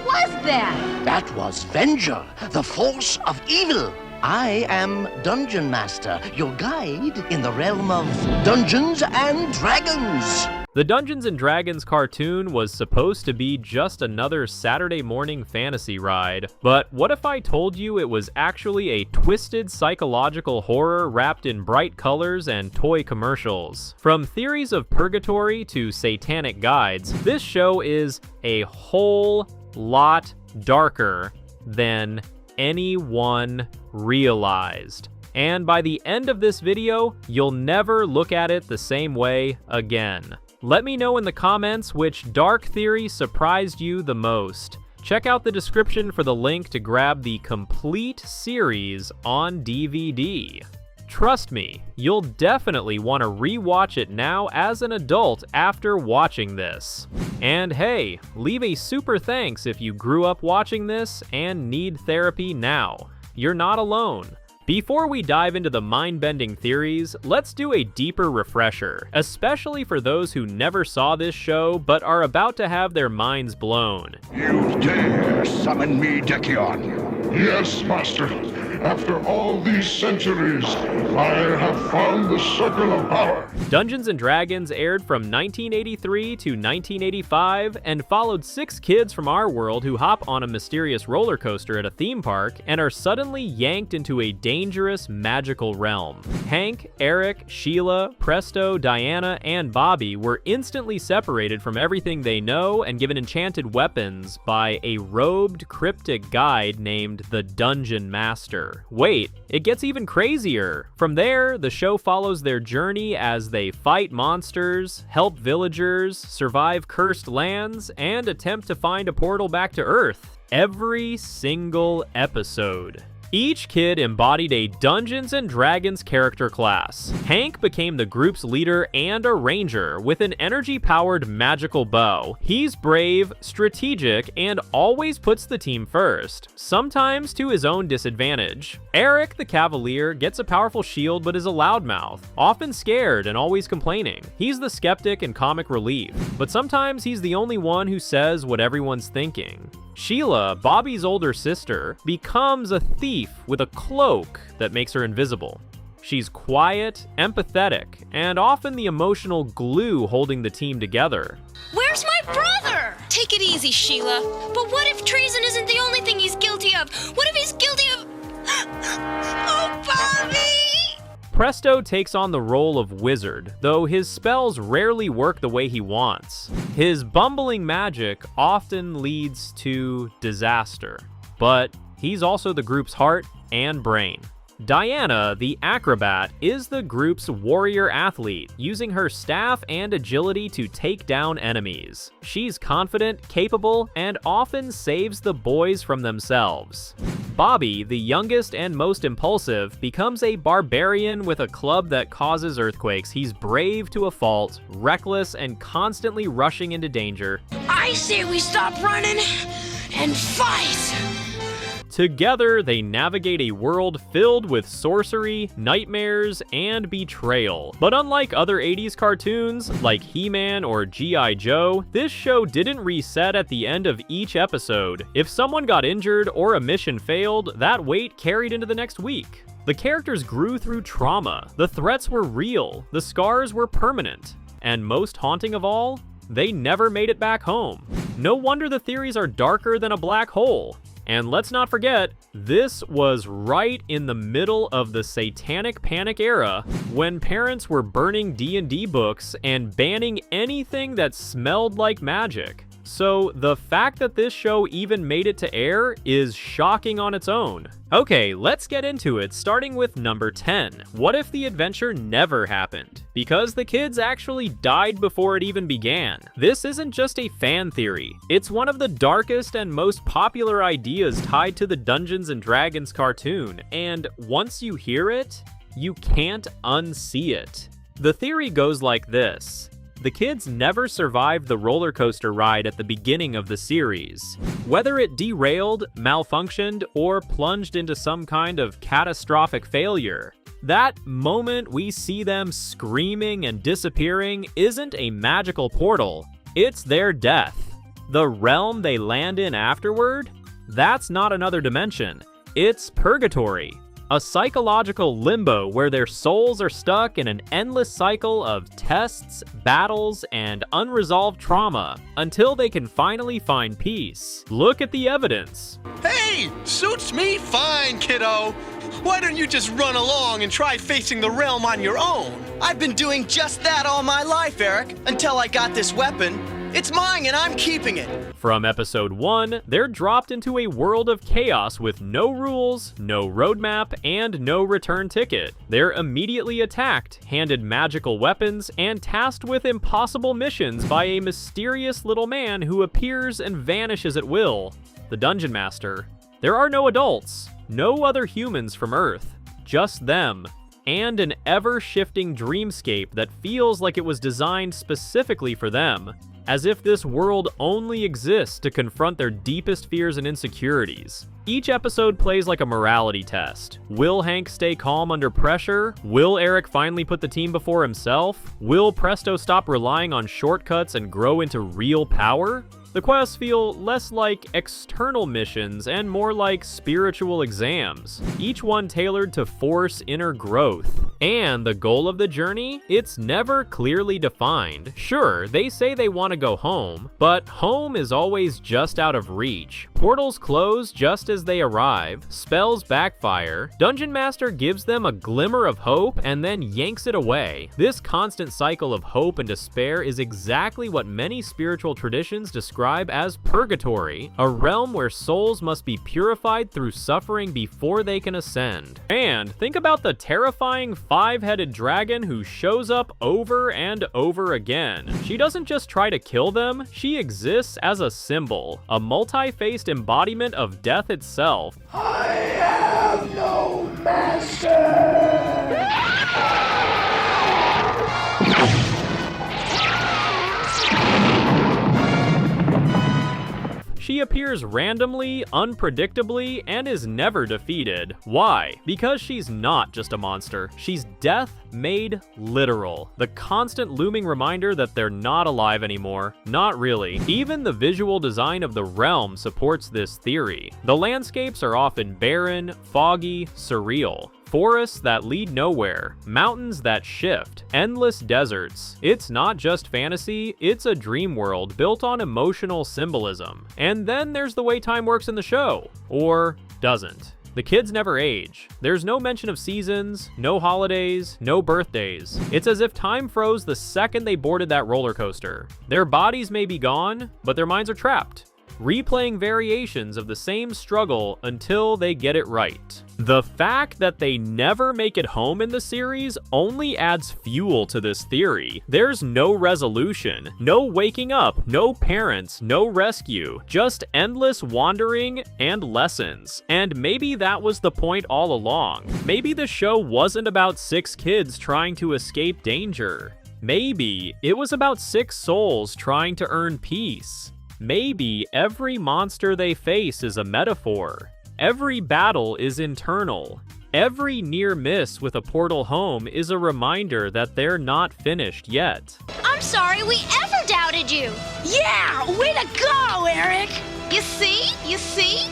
was that? That was Venger, the force of evil. I am Dungeon Master, your guide in the realm of Dungeons and Dragons. The Dungeons and Dragons cartoon was supposed to be just another Saturday morning fantasy ride, but what if I told you it was actually a twisted psychological horror wrapped in bright colors and toy commercials? From theories of purgatory to satanic guides, this show is a whole lot darker than anyone realized. And by the end of this video, you'll never look at it the same way again. Let me know in the comments which dark theory surprised you the most. Check out the description for the link to grab the complete series on DVD. Trust me, you'll definitely want to rewatch it now as an adult after watching this. And hey, leave a super thanks if you grew up watching this and need therapy now. You're not alone. Before we dive into the mind-bending theories, let's do a deeper refresher, especially for those who never saw this show but are about to have their minds blown. You dare summon me, Decion? Yes, Master. After all these centuries, I have found the circle of power. Dungeons and Dragons aired from 1983 to 1985 and followed 6 kids from our world who hop on a mysterious roller coaster at a theme park and are suddenly yanked into a dangerous magical realm. Hank, Eric, Sheila, Presto, Diana, and Bobby were instantly separated from everything they know and given enchanted weapons by a robed cryptic guide named the Dungeon Master. Wait, it gets even crazier. From there, the show follows their journey as they fight monsters, help villagers, survive cursed lands, and attempt to find a portal back to Earth. Every single episode. Each kid embodied a Dungeons and Dragons character class. Hank became the group's leader and a ranger with an energy-powered magical bow. He's brave, strategic, and always puts the team first, sometimes to his own disadvantage. Eric, the cavalier, gets a powerful shield but is a loudmouth, often scared and always complaining. He's the skeptic and comic relief, but sometimes he's the only one who says what everyone's thinking. Sheila, Bobby's older sister, becomes a thief with a cloak that makes her invisible. She's quiet, empathetic, and often the emotional glue holding the team together. Where's my brother? Take it easy, Sheila. But what if treason isn't the only thing he's guilty of? What if he's guilty of... Oh, Bobby! Presto takes on the role of wizard, though his spells rarely work the way he wants. His bumbling magic often leads to disaster, but he's also the group's heart and brain. Diana, the acrobat, is the group's warrior athlete, using her staff and agility to take down enemies. She's confident, capable, and often saves the boys from themselves. Bobby, the youngest and most impulsive, becomes a barbarian with a club that causes earthquakes. He's brave to a fault, reckless, and constantly rushing into danger. I say we stop running and fight! Together, they navigate a world filled with sorcery, nightmares, and betrayal. But unlike other 80s cartoons, like He-Man or G.I. Joe, this show didn't reset at the end of each episode. If someone got injured or a mission failed, that weight carried into the next week. The characters grew through trauma, the threats were real, the scars were permanent, and most haunting of all, they never made it back home. No wonder the theories are darker than a black hole. And let's not forget, this was right in the middle of the Satanic Panic era, when parents were burning D&D books and banning anything that smelled like magic. So the fact that this show even made it to air is shocking on its own. Okay, let's get into it, starting with number 10. What if the adventure never happened? Because the kids actually died before it even began. This isn't just a fan theory. It's one of the darkest and most popular ideas tied to the Dungeons and Dragons cartoon, and once you hear it, you can't unsee it. The theory goes like this. The kids never survived the roller coaster ride at the beginning of the series. Whether it derailed, malfunctioned, or plunged into some kind of catastrophic failure, That moment we see them screaming and disappearing isn't a magical portal, it's their death. The realm they land in afterward? That's not another dimension, it's purgatory. A psychological limbo where their souls are stuck in an endless cycle of tests, battles, and unresolved trauma until they can finally find peace. Look at the evidence. Hey, suits me fine, kiddo. Why don't you just run along and try facing the realm on your own? I've been doing just that all my life, Eric, until I got this weapon. It's mine and I'm keeping it. From episode 1, they're dropped into a world of chaos with no rules, no roadmap, and no return ticket. They're immediately attacked, handed magical weapons, and tasked with impossible missions by a mysterious little man who appears and vanishes at will, the Dungeon Master. There are no adults, no other humans from Earth, just them, and an ever-shifting dreamscape that feels like it was designed specifically for them, as if this world only exists to confront their deepest fears and insecurities. Each episode plays like a morality test. Will Hank stay calm under pressure? Will Eric finally put the team before himself? Will Presto stop relying on shortcuts and grow into real power? The quests feel less like external missions and more like spiritual exams, each one tailored to force inner growth. And the goal of the journey? It's never clearly defined. Sure, they say they want to go home, but home is always just out of reach. Portals close just as they arrive, spells backfire, Dungeon Master gives them a glimmer of hope and then yanks it away. This constant cycle of hope and despair is exactly what many spiritual traditions describe as purgatory, a realm where souls must be purified through suffering before they can ascend. And think about the terrifying five-headed dragon who shows up over and over again. She doesn't just try to kill them, she exists as a symbol, a multi-faced embodiment of death itself. I have no master! She appears randomly, unpredictably, and is never defeated. Why? Because she's not just a monster. She's death made literal. The constant looming reminder that they're not alive anymore. Not really. Even the visual design of the realm supports this theory. The landscapes are often barren, foggy, surreal. Forests that lead nowhere, mountains that shift, endless deserts. It's not just fantasy, it's a dream world built on emotional symbolism. And then there's the way time works in the show. Or doesn't. The kids never age. There's no mention of seasons, no holidays, no birthdays. It's as if time froze the second they boarded that roller coaster. Their bodies may be gone, but their minds are trapped, replaying variations of the same struggle until they get it right. The fact that they never make it home in the series only adds fuel to this theory. There's no resolution, no waking up, no parents, no rescue, just endless wandering and lessons. And maybe that was the point all along. Maybe the show wasn't about 6 kids trying to escape danger. Maybe it was about 6 souls trying to earn peace. Maybe every monster they face is a metaphor. Every battle is internal. Every near miss with a portal home is a reminder that they're not finished yet. I'm sorry we ever doubted you. Yeah, way to go, Eric. You see? You see?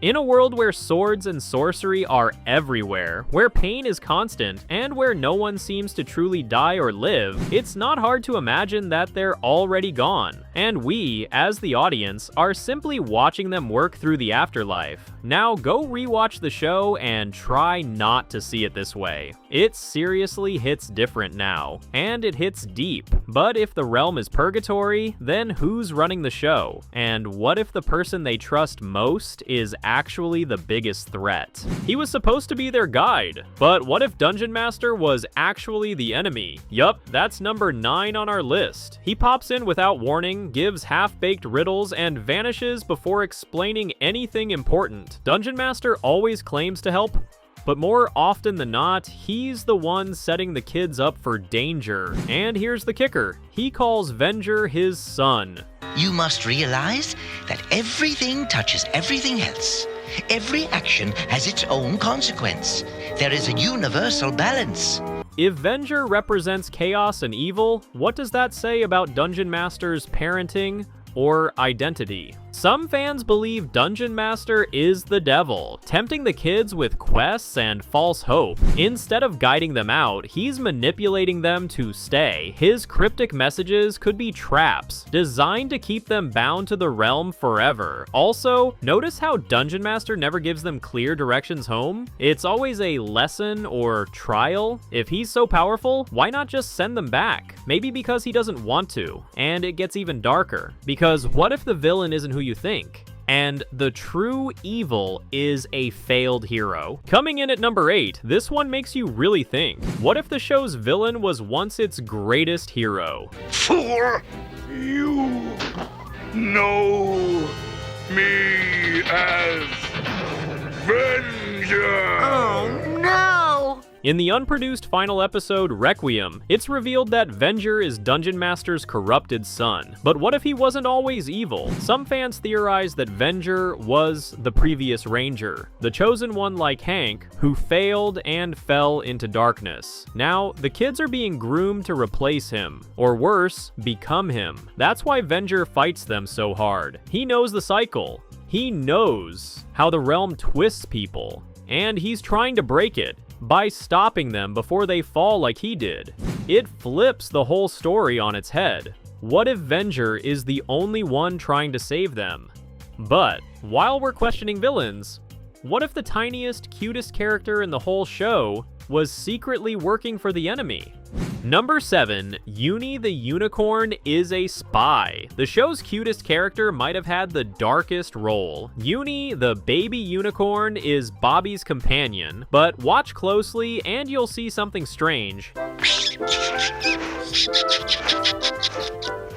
In a world where swords and sorcery are everywhere, where pain is constant, and where no one seems to truly die or live, it's not hard to imagine that they're already gone. And we, as the audience, are simply watching them work through the afterlife. Now go rewatch the show and try not to see it this way. It seriously hits different now, and it hits deep. But if the realm is purgatory, then who's running the show? And what if the person they trust most is actually the biggest threat? He was supposed to be their guide, but what if Dungeon Master was actually the enemy? Yup, that's number 9 on our list. He pops in without warning, gives half-baked riddles, and vanishes before explaining anything important. Dungeon Master always claims to help, but more often than not, he's the one setting the kids up for danger. And here's the kicker. He calls Venger his son. You must realize that everything touches everything else. Every action has its own consequence. There is a universal balance. If Venger represents chaos and evil, what does that say about Dungeon Master's parenting or identity? Some fans believe Dungeon Master is the devil, tempting the kids with quests and false hope. Instead of guiding them out, he's manipulating them to stay. His cryptic messages could be traps, designed to keep them bound to the realm forever. Also, notice how Dungeon Master never gives them clear directions home? It's always a lesson or trial. If he's so powerful, why not just send them back? Maybe because he doesn't want to. And it gets even darker. Because what if the villain isn't who you think? And the true evil is a failed hero. Coming in at number 8, this one makes you really think. What if the show's villain was once its greatest hero? For you know me as Venger. Oh, no! In the unproduced final episode, Requiem, it's revealed that Venger is Dungeon Master's corrupted son. But what if he wasn't always evil? Some fans theorize that Venger was the previous Ranger, the chosen one like Hank, who failed and fell into darkness. Now, the kids are being groomed to replace him, or worse, become him. That's why Venger fights them so hard. He knows the cycle. He knows how the realm twists people, and he's trying to break it by stopping them before they fall like he did. It flips the whole story on its head. What if Venger is the only one trying to save them? But while we're questioning villains, what if the tiniest, cutest character in the whole show was secretly working for the enemy? Number 7, Uni the Unicorn is a spy. The show's cutest character might have had the darkest role. Uni, the baby unicorn, is Bobby's companion, but watch closely and you'll see something strange.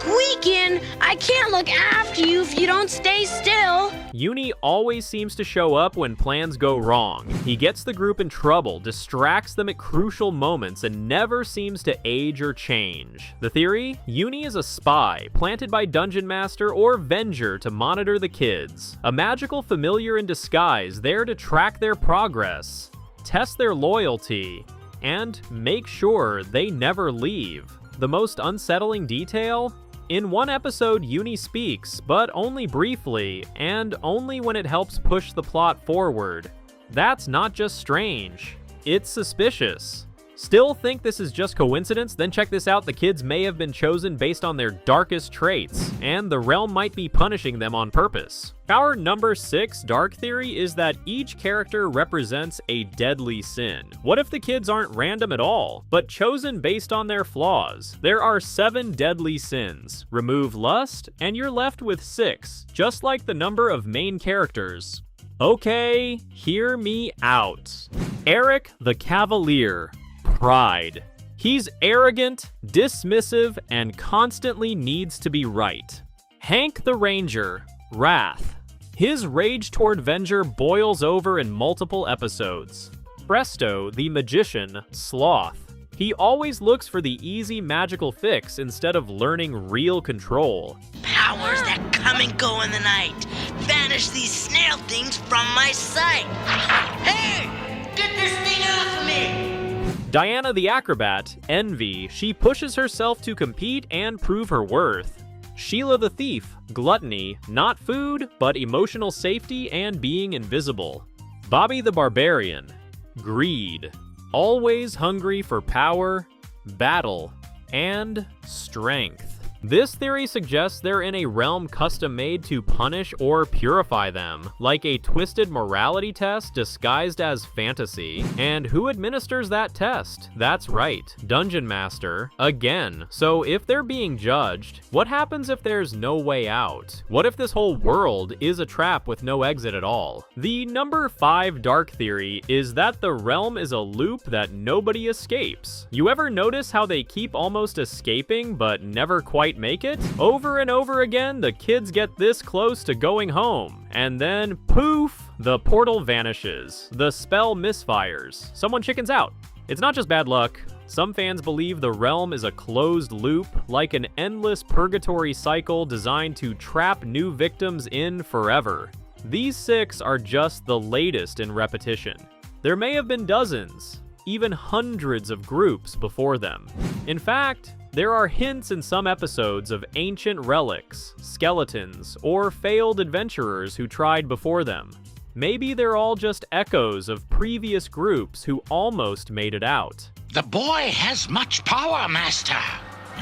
Weekend, I can't look after you if you don't stay still. Uni always seems to show up when plans go wrong. He gets the group in trouble, distracts them at crucial moments, and never seems to age or change. The theory? Uni is a spy, planted by Dungeon Master or Venger to monitor the kids. A magical familiar in disguise, there to track their progress, test their loyalty, and make sure they never leave. The most unsettling detail? In one episode, Uni speaks, but only briefly, and only when it helps push the plot forward. That's not just strange, it's suspicious. Still think this is just coincidence? Then check this out, the kids may have been chosen based on their darkest traits, and the realm might be punishing them on purpose. Our number 6 dark theory is that each character represents a deadly sin. What if the kids aren't random at all, but chosen based on their flaws? There are 7 deadly sins. Remove lust, and you're left with 6, just like the number of main characters. Okay, hear me out. Eric the Cavalier. Pride. He's arrogant, dismissive, and constantly needs to be right. Hank the Ranger. Wrath. His rage toward Venger boils over in multiple episodes. Presto the Magician. Sloth. He always looks for the easy magical fix instead of learning real control. Powers that come and go in the night. Banish these snail things from my sight. Hey! Get this thing off of me! Diana the Acrobat, Envy. She pushes herself to compete and prove her worth. Sheila the Thief, Gluttony. Not food, but emotional safety and being invisible. Bobby the Barbarian, Greed. Always hungry for power, battle, and strength. This theory suggests they're in a realm custom-made to punish or purify them, like a twisted morality test disguised as fantasy. And who administers that test? That's right, Dungeon Master, again. So if they're being judged, what happens if there's no way out? What if this whole world is a trap with no exit at all? The number 5 dark theory is that the realm is a loop that nobody escapes. You ever notice how they keep almost escaping but never quite make it? Over and over again, the kids get this close to going home, and then poof, the portal vanishes, the spell misfires, someone chickens out. It's not just bad luck. Some fans believe the realm is a closed loop, like an endless purgatory cycle designed to trap new victims in forever. These 6 are just the latest in repetition. There may have been dozens, even hundreds of groups before them. In fact, there are hints in some episodes of ancient relics, skeletons, or failed adventurers who tried before them. Maybe they're all just echoes of previous groups who almost made it out. The boy has much power, Master.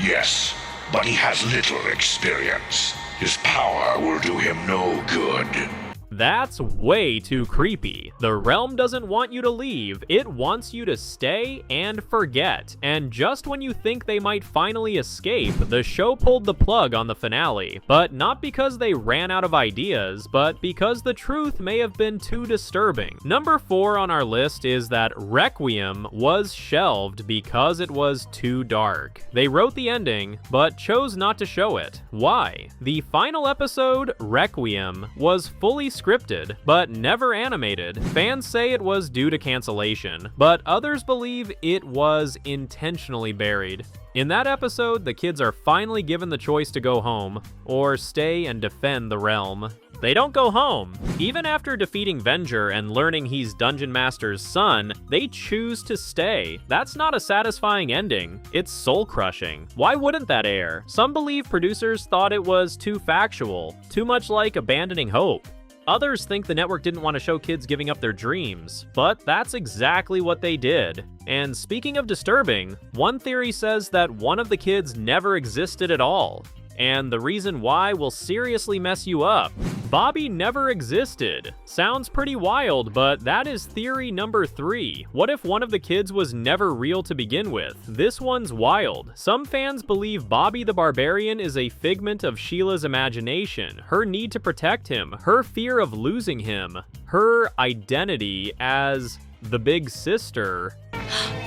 Yes, but he has little experience. His power will do him no good. That's way too creepy. The realm doesn't want you to leave, it wants you to stay and forget. And just when you think they might finally escape, the show pulled the plug on the finale. But not because they ran out of ideas, but because the truth may have been too disturbing. Number 4 on our list is that Requiem was shelved because it was too dark. They wrote the ending, but chose not to show it. Why? The final episode, Requiem, was fully scripted, but never animated. Fans say it was due to cancellation, but others believe it was intentionally buried. In that episode, the kids are finally given the choice to go home, or stay and defend the realm. They don't go home. Even after defeating Venger and learning he's Dungeon Master's son, they choose to stay. That's not a satisfying ending. It's soul-crushing. Why wouldn't that air? Some believe producers thought it was too factual, too much like abandoning hope. Others think the network didn't want to show kids giving up their dreams, but that's exactly what they did. And speaking of disturbing, one theory says that one of the kids never existed at all. And the reason why will seriously mess you up. Bobby never existed. Sounds pretty wild, but that is theory number 3. What if one of the kids was never real to begin with? This one's wild. Some fans believe Bobby the Barbarian is a figment of Sheila's imagination, her need to protect him, her fear of losing him, her identity as the big sister.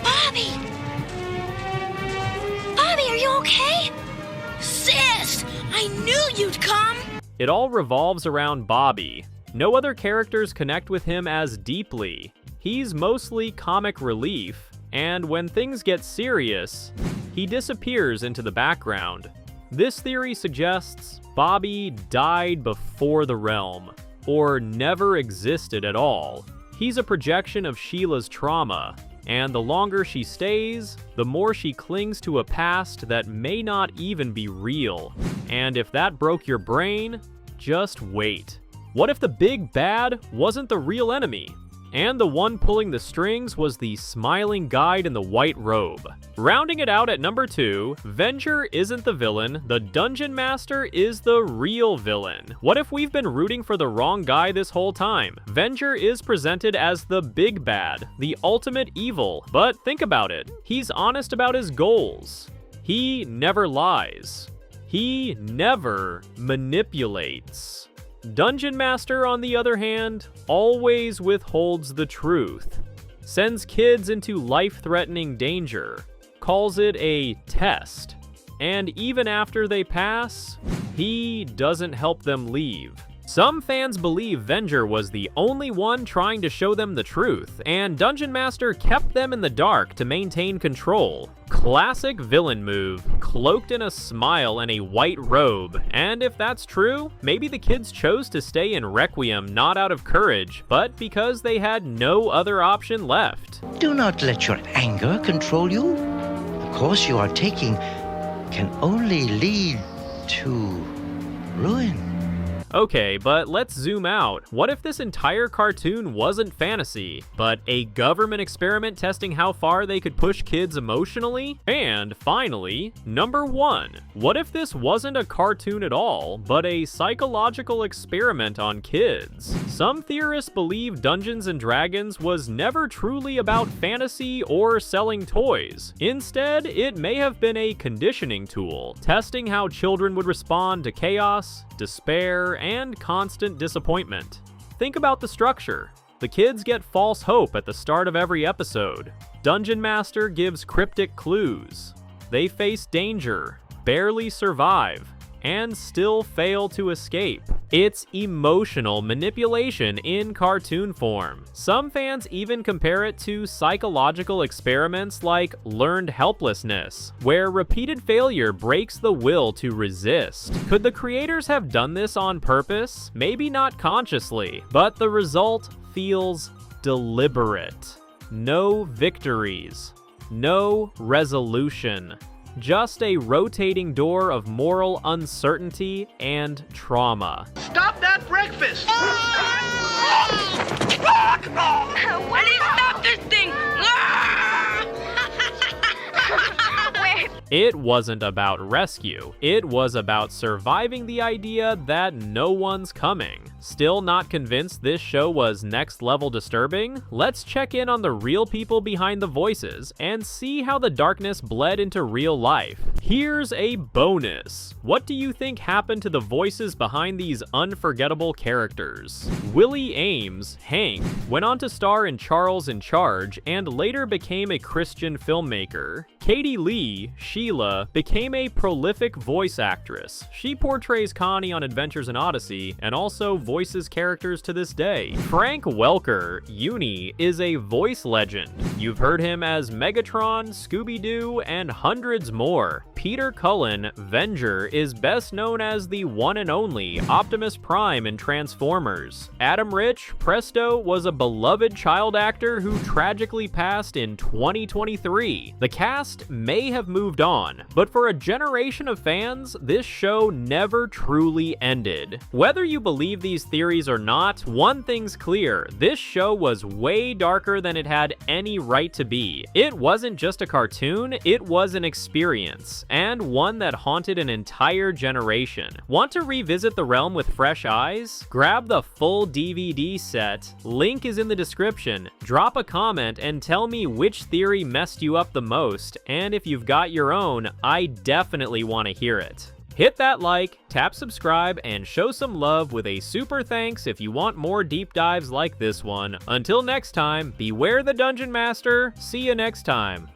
Bobby! Bobby, are you okay? Sis! I knew you'd come! It all revolves around Bobby. No other characters connect with him as deeply. He's mostly comic relief, and when things get serious, he disappears into the background. This theory suggests Bobby died before the realm, or never existed at all. He's a projection of Sheila's trauma, and the longer she stays, the more she clings to a past that may not even be real. And if that broke your brain, just wait. What if the big bad wasn't the real enemy? And the one pulling the strings was the smiling guide in the white robe. Rounding it out at number 2, Venger isn't the villain, the Dungeon Master is the real villain. What if we've been rooting for the wrong guy this whole time? Venger is presented as the big bad, the ultimate evil, but think about it. He's honest about his goals. He never lies. He never manipulates. Dungeon Master, on the other hand, always withholds the truth, sends kids into life-threatening danger, calls it a test, and even after they pass, he doesn't help them leave. Some fans believe Venger was the only one trying to show them the truth, and Dungeon Master kept them in the dark to maintain control. Classic villain move, cloaked in a smile and a white robe. And if that's true, maybe the kids chose to stay in Requiem not out of courage, but because they had no other option left. Do not let your anger control you. The course you are taking can only lead to ruin. Okay, but let's zoom out. What if this entire cartoon wasn't fantasy, but a government experiment testing how far they could push kids emotionally? And finally, number 1. What if this wasn't a cartoon at all, but a psychological experiment on kids? Some theorists believe Dungeons & Dragons was never truly about fantasy or selling toys. Instead, it may have been a conditioning tool, testing how children would respond to chaos, despair, and constant disappointment. Think about the structure. The kids get false hope at the start of every episode. Dungeon Master gives cryptic clues. They face danger, barely survive, and still fail to escape. It's emotional manipulation in cartoon form. Some fans even compare it to psychological experiments like learned helplessness, where repeated failure breaks the will to resist. Could the creators have done this on purpose? Maybe not consciously, but the result feels deliberate. No victories. No resolution. Just a rotating door of moral uncertainty and trauma. Stop that breakfast! When do you stop this thing? It wasn't about rescue. It was about surviving the idea that no one's coming. Still not convinced this show was next level disturbing? Let's check in on the real people behind the voices and see how the darkness bled into real life. Here's a bonus. What do you think happened to the voices behind these unforgettable characters? Willie Ames, Hank, went on to star in Charles in Charge and later became a Christian filmmaker. Katie Lee, Sheila, became a prolific voice actress. She portrays Connie on Adventures in Odyssey and also voices characters to this day. Frank Welker, Uni, is a voice legend. You've heard him as Megatron, Scooby-Doo, and hundreds more. Peter Cullen, Venger, is best known as the one and only Optimus Prime in Transformers. Adam Rich, Presto, was a beloved child actor who tragically passed in 2023. The cast may have moved on, but for a generation of fans, this show never truly ended. Whether you believe these theories or not, one thing's clear: this show was way darker than it had any right to be. It wasn't just a cartoon, it was an experience, and one that haunted an entire generation. Want to revisit the realm with fresh eyes? Grab the full DVD set. Link is in the description. Drop a comment and tell me which theory messed you up the most, and if you've got your own, I definitely want to hear it. Hit that like, tap subscribe, and show some love with a super thanks if you want more deep dives like this one. Until next time, beware the Dungeon Master. See you next time.